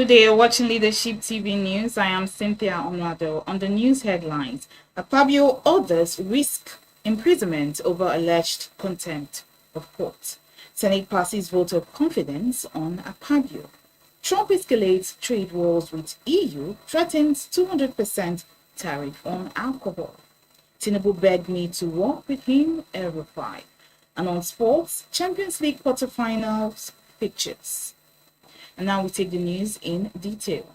Good day, you're watching Leadership TV News. I am Cynthia Onwado. On the news headlines, Akpabio orders risk imprisonment over alleged contempt of court. Senate passes vote of confidence on Akpabio. Trump escalates trade wars with EU, threatens 200% tariff on alcohol. Tinubu begged me to work with him, El-Rufai. And on sports, Champions League quarterfinals pictures. And now we take the news in detail.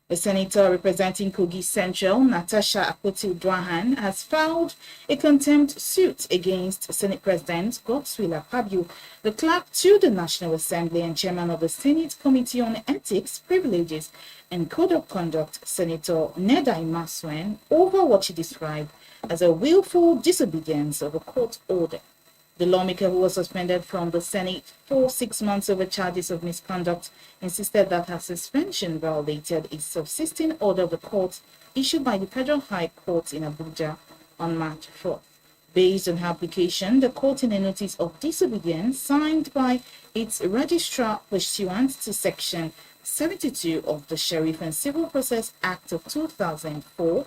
The senator representing Kogi Central, Natasha Akpoti-Uduaghan, has filed a contempt suit against Senate President Godswill Akpabio, the clerk to the National Assembly and chairman of the Senate Committee on Ethics, Privileges and Code of Conduct, Senator Nedai Maswen, over what she described as a willful disobedience of a court order. The lawmaker, who was suspended from the Senate for 6 months over charges of misconduct, insisted that her suspension violated a subsisting order of the court issued by the Federal High Court in Abuja on March 4th. Based on her application, the court, in a notice of disobedience signed by its registrar pursuant to Section 72 of the Sheriff and Civil Process Act of 2004,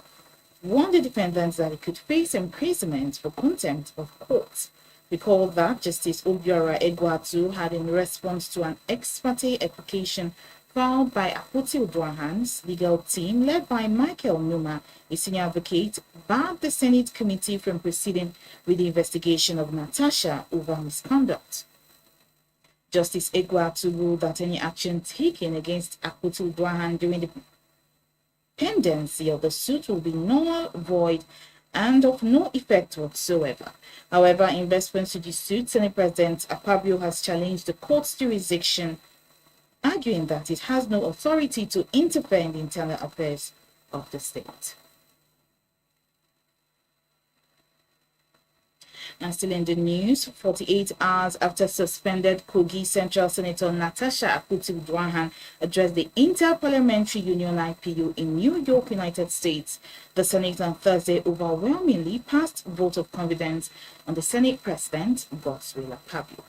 warned the defendants that it could face imprisonment for contempt of court. Recall that Justice Obiora Egwatu had, in response to an ex parte application filed by Akpoti-Uduaghan's legal team led by Michael Numa, a senior advocate, barred the Senate committee from proceeding with the investigation of Natasha over misconduct. Justice Egwatu ruled that any action taken against Akpoti-Uduaghan during the pendency of the suit will be null, void, and of no effect whatsoever. However, in response to the suit, Senate President Akpabio has challenged the court's jurisdiction, arguing that it has no authority to interfere in the internal affairs of the state. And still in the news, 48 hours after suspended Kogi Central Senator Natasha Akpoti-Uduaghan addressed the Inter Parliamentary Union IPU in New York, United States, the Senate on Thursday overwhelmingly passed vote of confidence on the Senate President Godswill Akpabio.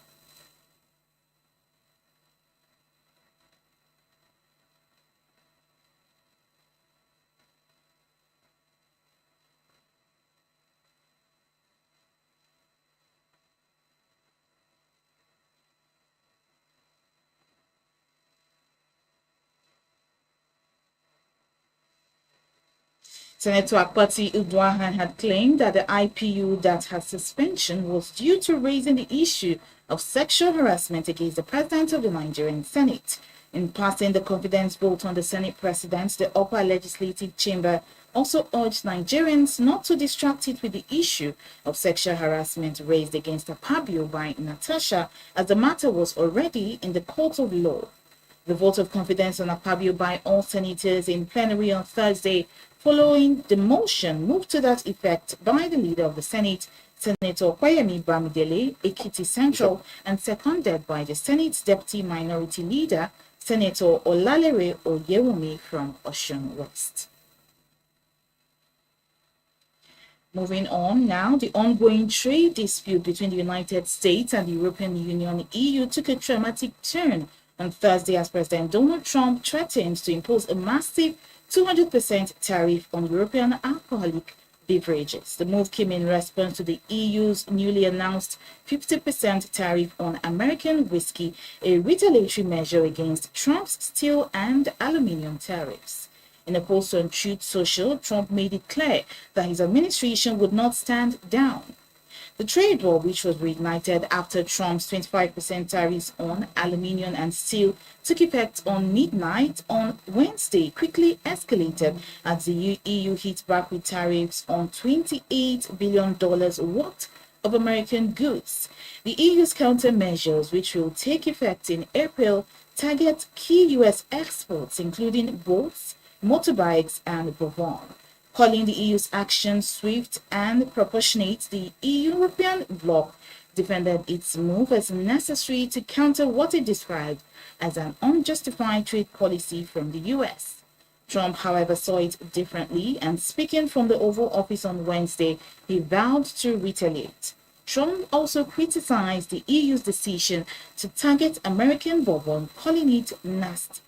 Senator Akpoti-Uduaghan had claimed that the IPU that her suspension was due to raising the issue of sexual harassment against the President of the Nigerian Senate. In passing the confidence vote on the Senate President, the upper legislative chamber also urged Nigerians not to distract it with the issue of sexual harassment raised against Akpabio by Natasha, as the matter was already in the court of law. The vote of confidence on Akpabio by all senators in plenary on Thursday, following the motion moved to that effect by the leader of the Senate, Senator Koyemi Bamidele, Ekiti Central, and seconded by the Senate's Deputy Minority Leader, Senator Olalere Oyewumi from Osun West. Moving on now, the ongoing trade dispute between the United States and the European Union (EU) took a dramatic turn on Thursday as President Donald Trump threatened to impose a massive 200% tariff on European alcoholic beverages. The move came in response to the EU's newly announced 50% tariff on American whiskey, a retaliatory measure against Trump's steel and aluminium tariffs. In a post on Truth Social, Trump made it clear that his administration would not stand down. The trade war, which was reignited after Trump's 25% tariffs on aluminium and steel took effect on midnight on Wednesday, quickly escalated as the EU hit back with tariffs on $28 billion worth of American goods. The EU's countermeasures, which will take effect in April, target key U.S. exports, including boats, motorbikes, and bourbon. Calling the EU's action swift and proportionate, the European bloc defended its move as necessary to counter what it described as an unjustified trade policy from the US. Trump, however, saw it differently, and speaking from the Oval Office on Wednesday, he vowed to retaliate. Trump also criticized the EU's decision to target American bourbon, calling it nasty.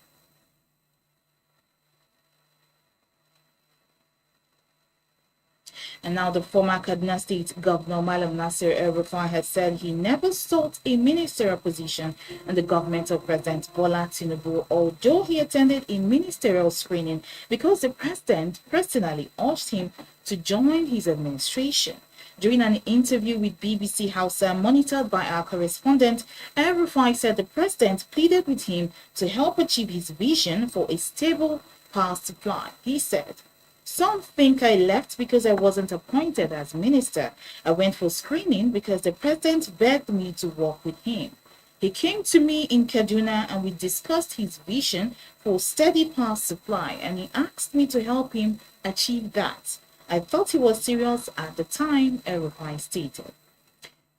And now the former Kaduna State Governor Malam Nasir El-Rufai has said he never sought a ministerial position in the government of President Bola Tinubu, although he attended a ministerial screening because the president personally urged him to join his administration. During an interview with BBC Hausa monitored by our correspondent, El-Rufai said the president pleaded with him to help achieve his vision for a stable power supply. He said, "Some think I left because I wasn't appointed as minister. I went for screening because the president begged me to work with him. He came to me in Kaduna and we discussed his vision for steady power supply and he asked me to help him achieve that. I thought he was serious at the time," El-Rufai stated.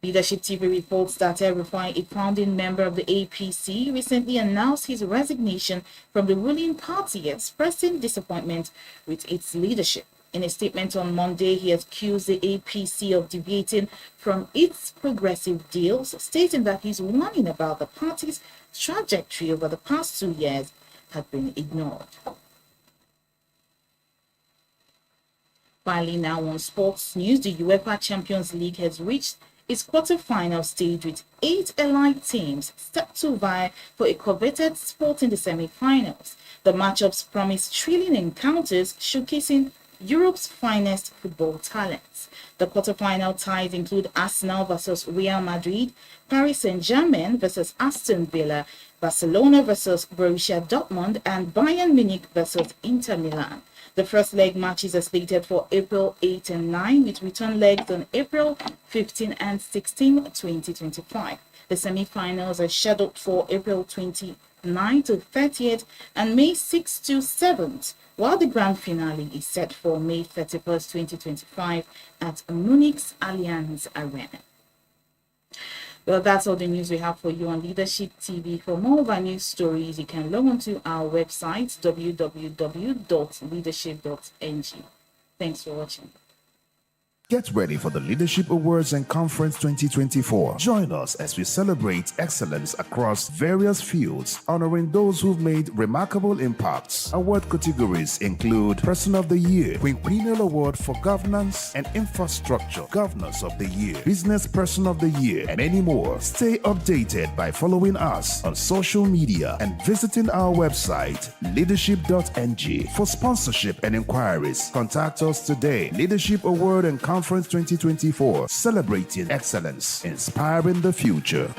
Leadership TV reports that El-Rufai, a founding member of the APC, recently announced his resignation from the ruling party, expressing disappointment with its leadership. In a statement on Monday, he accused the APC of deviating from its progressive deals, stating that his warning about the party's trajectory over the past 2 years had been ignored. Finally, now on sports news, the UEFA Champions League has reached its quarter-final stage with 8 allied teams set to vie for a coveted spot in the semi-finals. The matchups promise thrilling encounters showcasing Europe's finest football talents. The quarter-final ties include Arsenal versus Real Madrid, Paris Saint-Germain versus Aston Villa, Barcelona versus Borussia Dortmund, and Bayern Munich versus Inter Milan. The first leg matches are slated for April 8 and 9, with return legs on April 15 and 16, 2025. The semi-finals are scheduled for April 29 to 30th and May 6 to 7th, while the grand finale is set for May 31st, 2025 at Munich's Allianz Arena. Well, that's all the news we have for you on Leadership TV. For more of our news stories, you can log on to our website, www.leadership.ng. Thanks for watching. Get ready for the Leadership Awards and Conference 2024. Join us as we celebrate excellence across various fields, honoring those who've made remarkable impacts. Award categories include Person of the Year, Quinquennial Award for Governance and Infrastructure, Governors of the Year, Business Person of the Year, and many more. Stay updated by following us on social media and visiting our website, leadership.ng. For sponsorship and inquiries, contact us today. Leadership Award and Conference 2024, celebrating excellence, inspiring the future.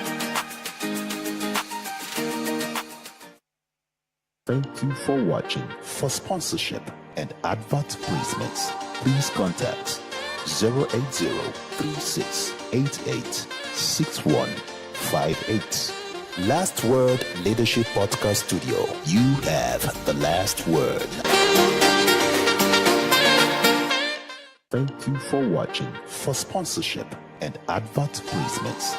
Thank you for watching. For sponsorship and advert placements, please contact 080-3688-6158. Last Word Leadership Podcast Studio. You have the last word. Thank you for watching. For sponsorship and advert placements,